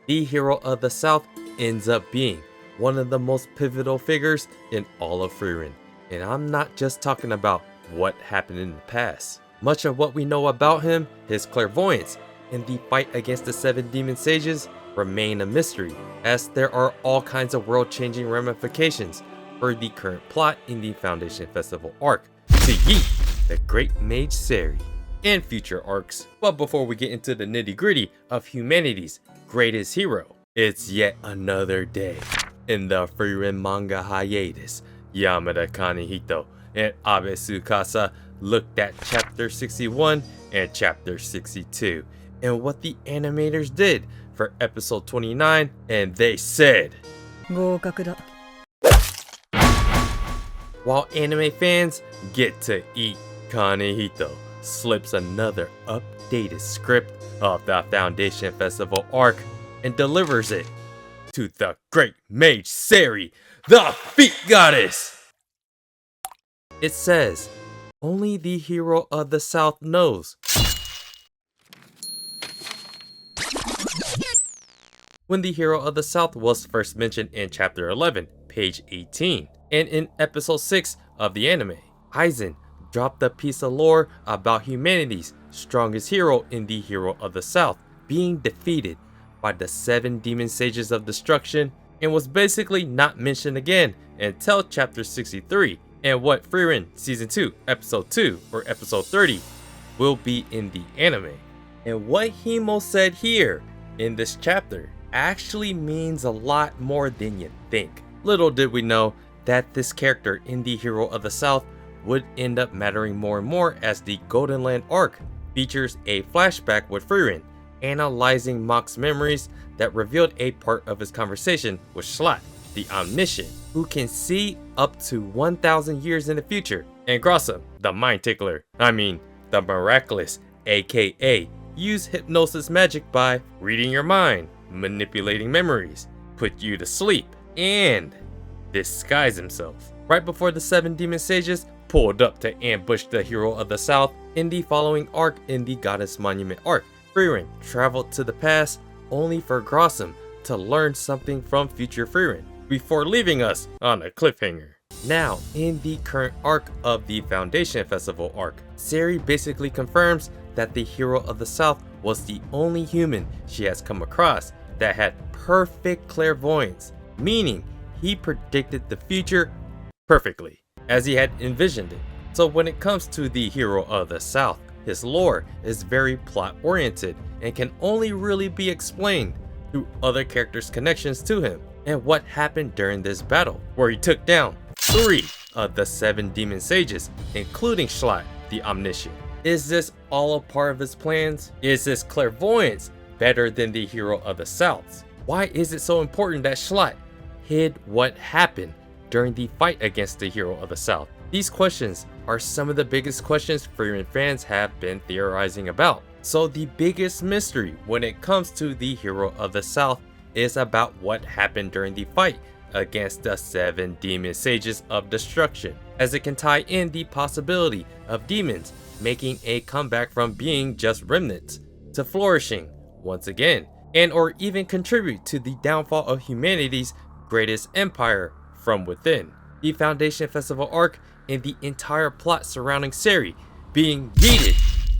the hero of the South ends up being one of the most pivotal figures in all of Frieren. And I'm not just talking about what happened in the past. Much of what we know about him, his clairvoyance, and the fight against the 7 demon sages remain a mystery, as there are all kinds of world-changing ramifications for the current plot in the Foundation Festival arc, to Yeet, the Great Mage Serie, and future arcs. But before we get into the nitty-gritty of humanity's greatest hero, it's yet another day in the Frieren Manga hiatus. Yamada Kanehito and Abe Tsukasa looked at Chapter 61 and Chapter 62 and what the animators did for episode 29, and they said, 合格だ. While anime fans get to eat, Kanehito slips another updated script of the Foundation Festival arc and delivers it to the Great Mage Serie, the Feet Goddess! It says, only the hero of the South knows. When the hero of the South was first mentioned in chapter 11, page 18, and in episode 6 of the anime, Aizen dropped a piece of lore about humanity's strongest hero in the hero of the South being defeated by the 7 demon sages of destruction, and was basically not mentioned again until chapter 63, and what Frieren season 2 episode 2 or episode 30 will be in the anime. And what Himo said here in this chapter actually means a lot more than you think. Little did we know that this character in the hero of the South would end up mattering more and more, as the Golden Land arc features a flashback with Frieren analyzing Mock's memories that revealed a part of his conversation with Schlott, the omniscient, who can see up to 1,000 years in the future, and Grossum, the mind tickler, the miraculous, aka use hypnosis magic by reading your mind, manipulating memories, put you to sleep, and disguise himself. Right before the 7 demon sages pulled up to ambush the hero of the South in the following arc in the Goddess Monument arc, Frieren traveled to the past only for Grossum to learn something from future Frieren before leaving us on a cliffhanger. Now, in the current arc of the Foundation Festival arc, Serie basically confirms that the hero of the South was the only human she has come across that had perfect clairvoyance, meaning he predicted the future perfectly, as he had envisioned it. So when it comes to the hero of the South, his lore is very plot oriented and can only really be explained through other characters' connections to him and what happened during this battle, where he took down 3 of the 7 demon sages, including Schlott, the omniscient. Is this all a part of his plans? Is his clairvoyance better than the hero of the South? Why is it so important that Schlott hid what happened during the fight against the hero of the South? These questions are some of the biggest questions Frieren fans have been theorizing about. So the biggest mystery when it comes to the hero of the South is about what happened during the fight against the 7 demon sages of destruction, as it can tie in the possibility of demons making a comeback from being just remnants to flourishing once again, and or even contribute to the downfall of humanity's greatest empire from within. The Foundation Festival arc and the entire plot surrounding Serie being yeeted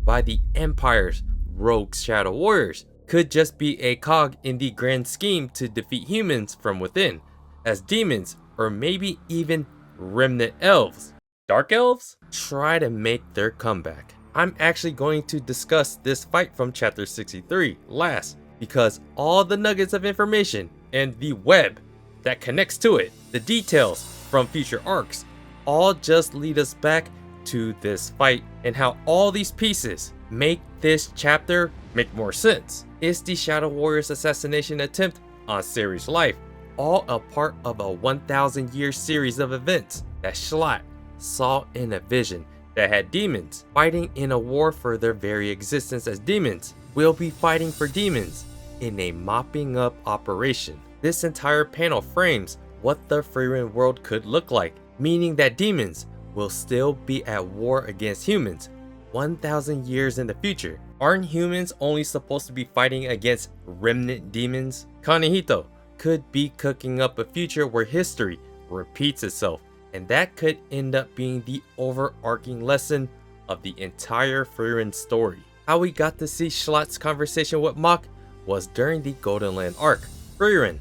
by the Empire's rogue shadow warriors could just be a cog in the grand scheme to defeat humans from within, as demons, or maybe even remnant elves, dark elves, try to make their comeback. I'm actually going to discuss this fight from chapter 63 last, because all the nuggets of information and the web that connects to it, the details from future arcs, all just lead us back to this fight and how all these pieces make this chapter make more sense. Is the Shadow Warrior's assassination attempt on Serie's life all a part of a 1,000-year series of events that Schlott saw in a vision that had demons fighting in a war for their very existence, as demons will be fighting for demons in a mopping up operation? This entire panel frames what the Frieren world could look like, meaning that demons will still be at war against humans 1,000 years in the future, Aren't humans only supposed to be fighting against remnant demons? Kanehito could be cooking up a future where history repeats itself, and that could end up being the overarching lesson of the entire Frieren story. How we got to see Schlott's conversation with Mach was during the Golden Land arc. Frieren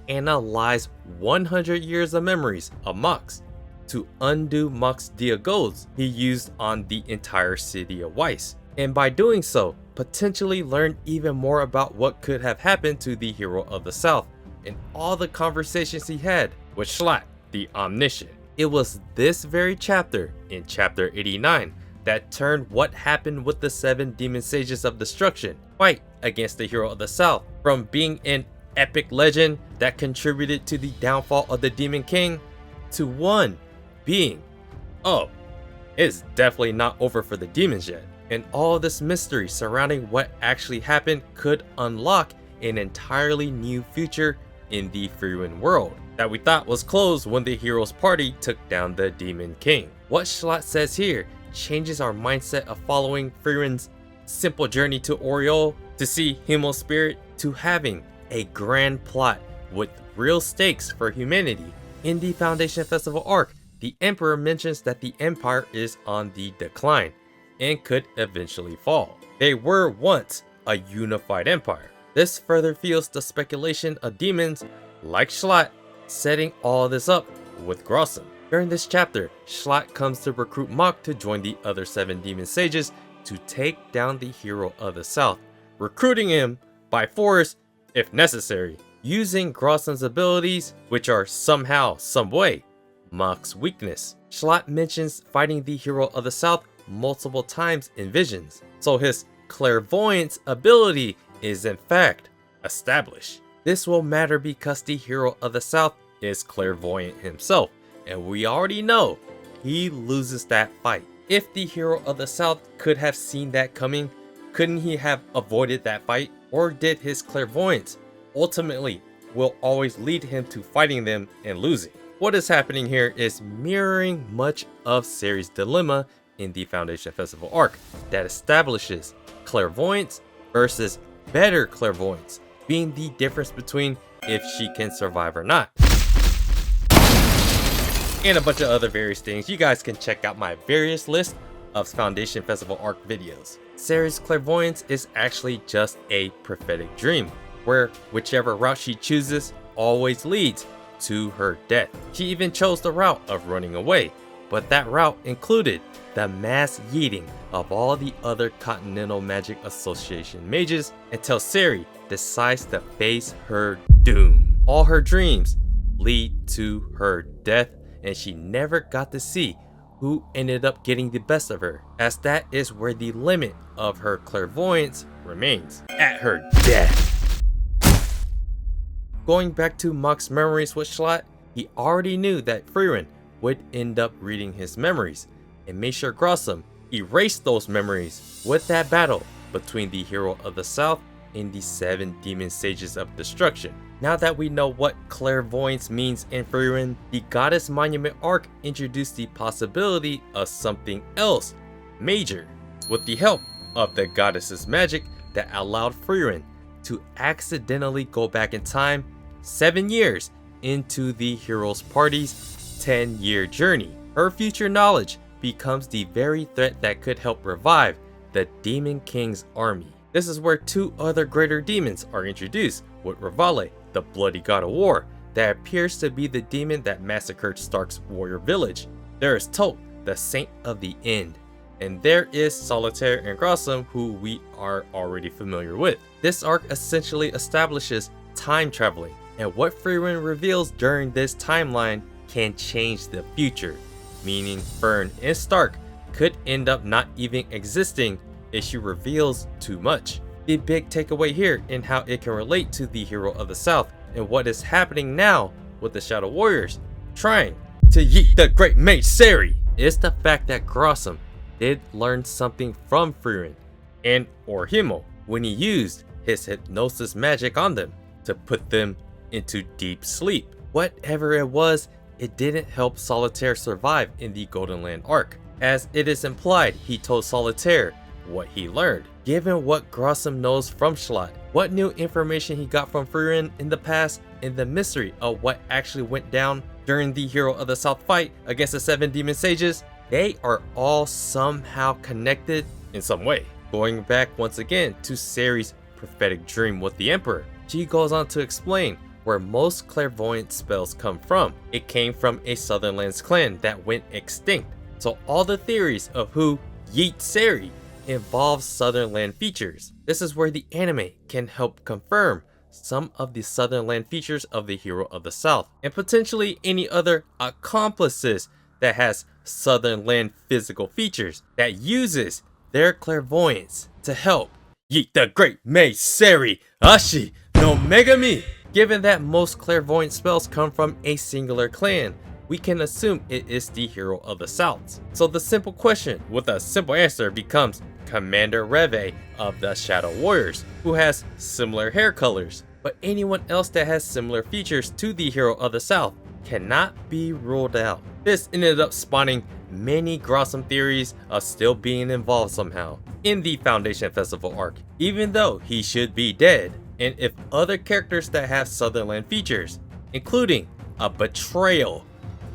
analyzed 100 years of memories of Mach's to undo Mach's diagodes he used on the entire city of Weiss, and by doing so, potentially learn even more about what could have happened to the hero of the South and all the conversations he had with Schlott, the Omniscient. It was this very chapter, in chapter 89, that turned what happened with the 7 demon sages of destruction fight against the hero of the South from being an epic legend that contributed to the downfall of the Demon King to one being, oh, it's definitely not over for the demons yet. And all this mystery surrounding what actually happened could unlock an entirely new future in the Frieren world that we thought was closed when the hero's party took down the Demon King. What Schlott says here changes our mindset of following Frieren's simple journey to Oriol to see Himmel's spirit to having a grand plot with real stakes for humanity. In the Foundation Festival arc, the Emperor mentions that the Empire is on the decline and could eventually fall. They were once a unified empire. This further fuels the speculation of demons like Schlott setting all this up with Grossum. During this chapter, Schlott comes to recruit Mach to join the other 7 demon sages to take down the hero of the South, recruiting him by force if necessary, using Grossum's abilities, which are somehow, some way, Mach's weakness. Schlott mentions fighting the hero of the South multiple times in visions, so his clairvoyance ability is in fact established. This will matter because the hero of the South is clairvoyant himself, and we already know he loses that fight. If the hero of the South could have seen that coming, couldn't he have avoided that fight? Or did his clairvoyance ultimately will always lead him to fighting them and losing? What is happening here is mirroring much of Serie's dilemma in the Foundation Festival arc that establishes clairvoyance versus better clairvoyance being the difference between if she can survive or not. And a bunch of other various things. You guys can check out my various list of Foundation Festival arc videos. Serie's clairvoyance is actually just a prophetic dream, where whichever route she chooses always leads to her death. She even chose the route of running away, but that route included the mass yeeting of all the other Continental Magic Association mages until Serie decides to face her doom. All her dreams lead to her death, and she never got to see who ended up getting the best of her, as that is where the limit of her clairvoyance remains, at her death. Going back to Mach's memories with Schlott, he already knew that Frieren would end up reading his memories, and made sure Grossum erased those memories with that battle between the hero of the South and the 7 demon sages of destruction. Now that we know what clairvoyance means in Frieren, the Goddess Monument arc introduced the possibility of something else major, with the help of the goddess's magic that allowed Frieren to accidentally go back in time 7 years into the hero's party's 10-year journey. Her future knowledge becomes the very threat that could help revive the Demon King's army. This is where 2 other greater demons are introduced, with Revale, the bloody god of war, that appears to be the demon that massacred Stark's warrior village. There is Tote, the saint of the end, and there is Solitaire and Grossum, who we are already familiar with. This arc essentially establishes time traveling, and what Frieren reveals during this timeline can change the future, meaning Fern and Stark could end up not even existing if she reveals too much. The big takeaway here in how it can relate to the hero of the South and what is happening now with the Shadow Warriors trying to yeet the great mage Serie is the fact that Grossum did learn something from Frieren and or Himmel when he used his hypnosis magic on them to put them into deep sleep. Whatever it was, it didn't help Solitaire survive in the Golden Land arc, as it is implied he told Solitaire what he learned, Given what Grossum knows from Schlott, what new information he got from Frieren in the past, and the mystery of what actually went down during the Hero of the South fight against the 7 demon sages, they are all somehow connected in some way. Going back once again to Serie's prophetic dream with the Emperor, she goes on to explain where most clairvoyant spells come from. It came from a Southernlands clan that went extinct. So all the theories of who yeet Serie involves Southernland features. This is where the anime can help confirm some of the Southernland features of the Hero of the South, and potentially any other accomplices that has Southernland physical features that uses their clairvoyance to help yeet the great Mei Serie Ashi no Megami. Given that most clairvoyant spells come from a singular clan, we can assume it is the Hero of the South. So the simple question with a simple answer becomes Commander Reve of the Shadow Warriors, who has similar hair colors, but anyone else that has similar features to the Hero of the South cannot be ruled out. This ended up spawning many Grossum theories of still being involved somehow in the Foundation Festival arc, even though he should be dead, and if other characters that have Southernland features, including a betrayal,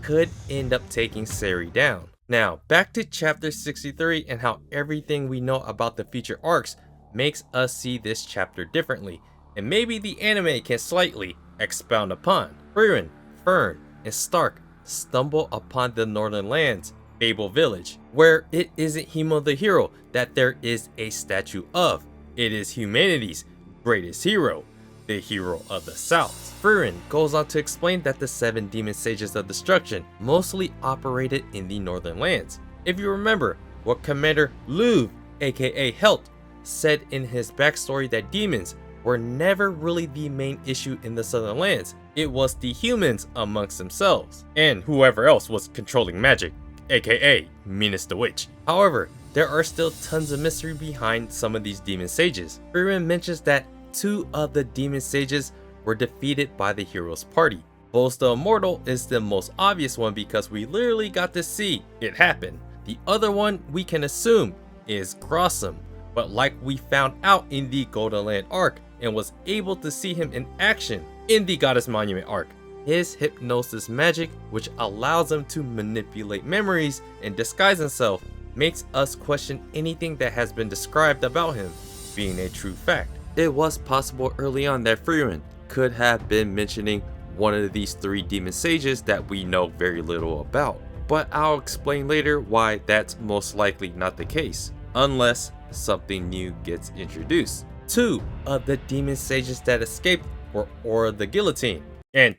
could end up taking Serie down. Now, back to chapter 63 and how everything we know about the future arcs makes us see this chapter differently, and maybe the anime can slightly expound upon. Frieren, Fern, and Stark stumble upon the Northern Lands Fable Village, where it isn't Himmel the Hero that there is a statue of. It is humanity's greatest hero, the Hero of the South. Frieren goes on to explain that the 7 demon sages of destruction mostly operated in the Northern Lands. If you remember what Commander Louv, aka Helt, said in his backstory, that demons were never really the main issue in the Southern Lands. It was the humans amongst themselves, and whoever else was controlling magic, aka Minas the Witch. However, there are still tons of mystery behind some of these demon sages. Frieren mentions that 2 of the demon sages were defeated by the hero's party. Bose the Immortal is the most obvious one because we literally got to see it happen. The other one we can assume is Grossum, but like we found out in the Golden Land arc and was able to see him in action in the Goddess Monument arc, his hypnosis magic, which allows him to manipulate memories and disguise himself, makes us question anything that has been described about him being a true fact. It was possible early on that Frieren could have been mentioning one of these 3 demon sages that we know very little about, but I'll explain later why that's most likely not the case, unless something new gets introduced. 2 of the demon sages that escaped were Aura the Guillotine, and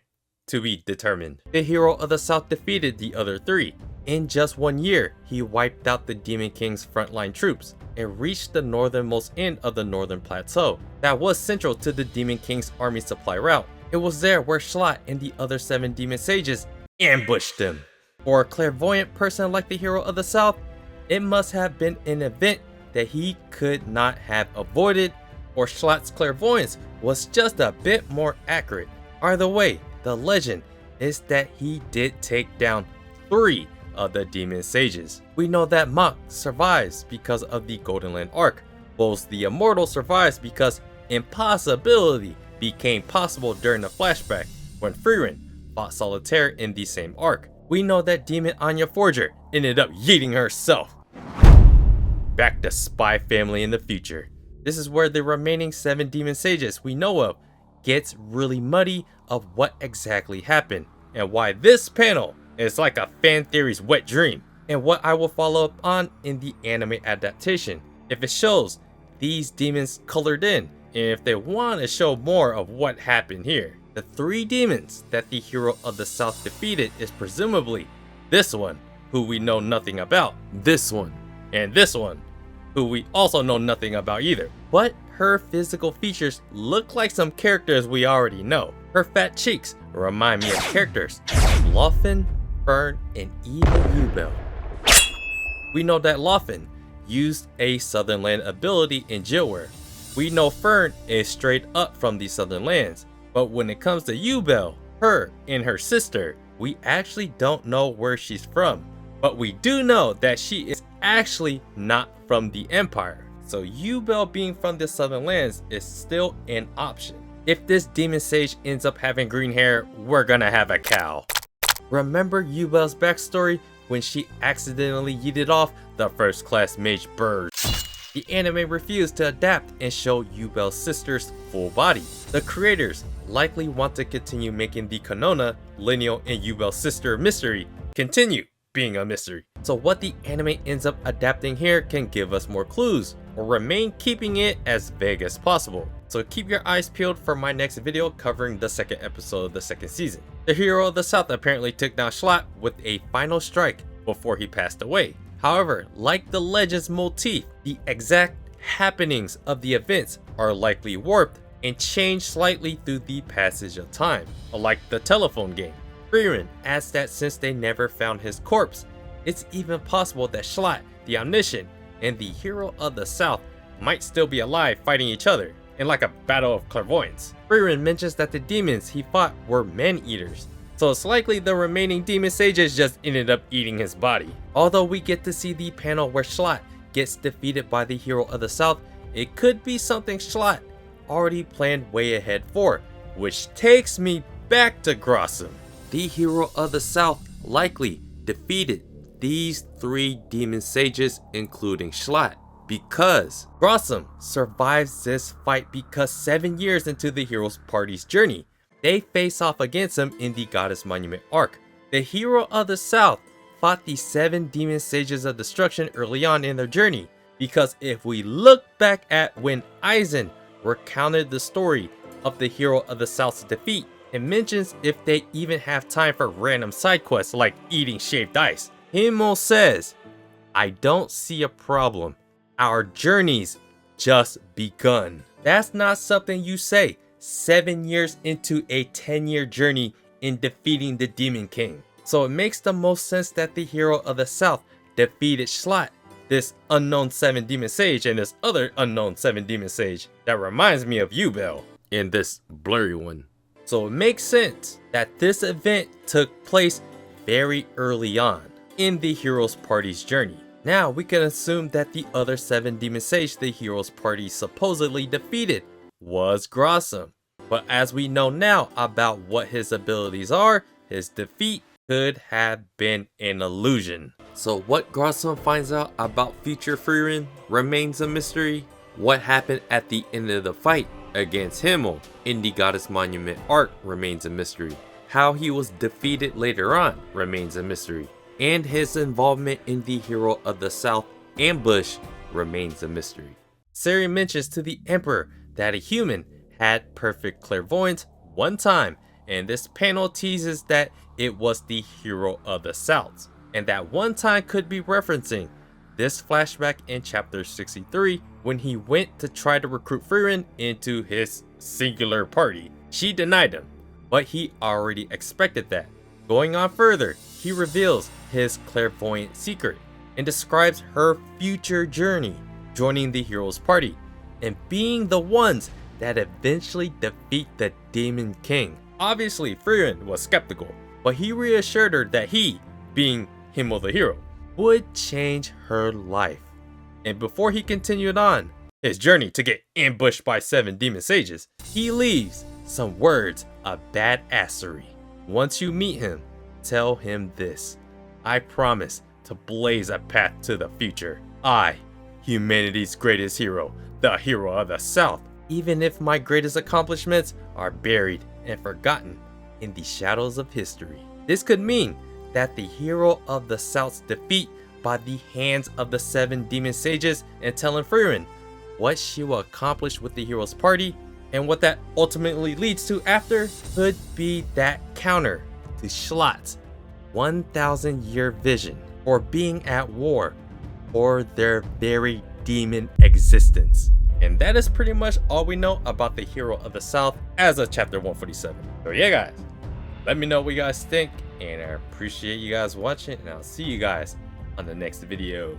to be determined. The Hero of the South defeated the other 3. In just 1 year, he wiped out the Demon King's frontline troops and reached the northernmost end of the Northern Plateau that was central to the Demon King's army supply route. It was there where Schlott and the other 7 demon sages ambushed him. For a clairvoyant person like the Hero of the South, it must have been an event that he could not have avoided, or Schlott's clairvoyance was just a bit more accurate. Either way, the legend is that he did take down 3 of the demon sages. We know that Mach survives because of the Golden Land arc. Bose the Immortal survives because impossibility became possible during the flashback when Frieren fought Solitaire in the same arc. We know that Demon Anya Forger ended up yeeting herself back to Spy Family in the future. This is where the remaining 7 demon sages we know of gets really muddy of what exactly happened, and why this panel is like a fan theory's wet dream, and what I will follow up on in the anime adaptation, if it shows these demons colored in, and if they want to show more of what happened here. The 3 demons that the Hero of the South defeated is presumably this one, who we know nothing about, this one, and this one, who we also know nothing about either. But her physical features look like some characters we already know. Her fat cheeks remind me of characters Loffen, Fern, and even Ubel. We know that Loffen used a Southernland ability in Jilware. We know Fern is straight up from the Southern Lands, but when it comes to Ubel, her and her sister, we actually don't know where she's from. But we do know that she is actually not from the Empire. so Ubel being from the Southern Lands is still an option. If this demon sage ends up having green hair, we're gonna have a cow. Remember Ubel's backstory when she accidentally yeeted off the first class mage bird? The anime refused to adapt and show Ubel's sister's full body. The creators likely want to continue making the Kanona, Lineal, and Ubel's sister mystery continue being a mystery. So what the anime ends up adapting here can give us more clues, or remain keeping it as vague as possible. So keep your eyes peeled for my next video covering the second episode of the second season. The hero of the South apparently took down Schlott with a final strike before he passed away. However, like the legend's motif, the exact happenings of the events are likely warped and changed slightly through the passage of time, like the telephone game. Frieren adds that since they never found his corpse, it's even possible that Schlott, the Omniscient, and the hero of the South might still be alive fighting each other in like a battle of clairvoyance. Frieren mentions that the demons he fought were man-eaters, so it's likely the remaining demon sages just ended up eating his body. Although we get to see the panel where Schlott gets defeated by the hero of the South, it could be something Schlott already planned way ahead for, which takes me back to Grossum. The hero of the South likely defeated these 3 demon sages, including Schlott, because Grossum survives this fight because 7 years into the hero's party's journey, they face off against him in the Goddess Monument arc. The hero of the South fought the 7 demon sages of destruction early on in their journey, because if we look back at when Aizen recounted the story of the hero of the South's defeat, it mentions if they even have time for random side quests like eating shaved ice. Himmel says, "I don't see a problem. Our journey's just begun." That's not something you say 7 years into a 10-year journey in defeating the Demon King. So it makes the most sense that the hero of the South defeated Schlott, this unknown 7 demon sage, and this other unknown 7 demon sage that reminds me of Ubel in this blurry one. So it makes sense that this event took place very early on in the hero's party's journey. Now we can assume that the other 7 demon sage the hero's party supposedly defeated was Grossum. But as we know now about what his abilities are, his defeat could have been an illusion. So what Grossum finds out about future Frieren remains a mystery. What happened at the end of the fight against Himmel in the Goddess Monument arc remains a mystery. How he was defeated later on remains a mystery. And his involvement in the hero of the South ambush remains a mystery. Serie mentions to the Emperor that a human had perfect clairvoyance one time, and this panel teases that it was the hero of the South, and that one time could be referencing this flashback in chapter 63 when he went to try to recruit Frieren into his singular party. She denied him, but he already expected that. Going on further, he reveals his clairvoyant secret and describes her future journey, joining the hero's party and being the ones that eventually defeat the Demon King. Obviously, Frieren was skeptical, but he reassured her that he, being Himmel the Hero, would change her life. And before he continued on his journey to get ambushed by 7 demon sages, he leaves some words of badassery. Once you meet him, tell him this: "I promise to blaze a path to the future. I, humanity's greatest hero, the hero of the South, even if my greatest accomplishments are buried and forgotten in the shadows of history." This could mean that the hero of the South's defeat by the hands of the 7 demon sages, and telling Frieren what she will accomplish with the hero's party, and what that ultimately leads to after could be that counter to Schlott's 1,000-year vision, or being at war, or their very demon existence. And that is pretty much all we know about the hero of the South as of chapter 147. So yeah guys, let me know what you guys think, and I appreciate you guys watching, and I'll see you guys on the next video.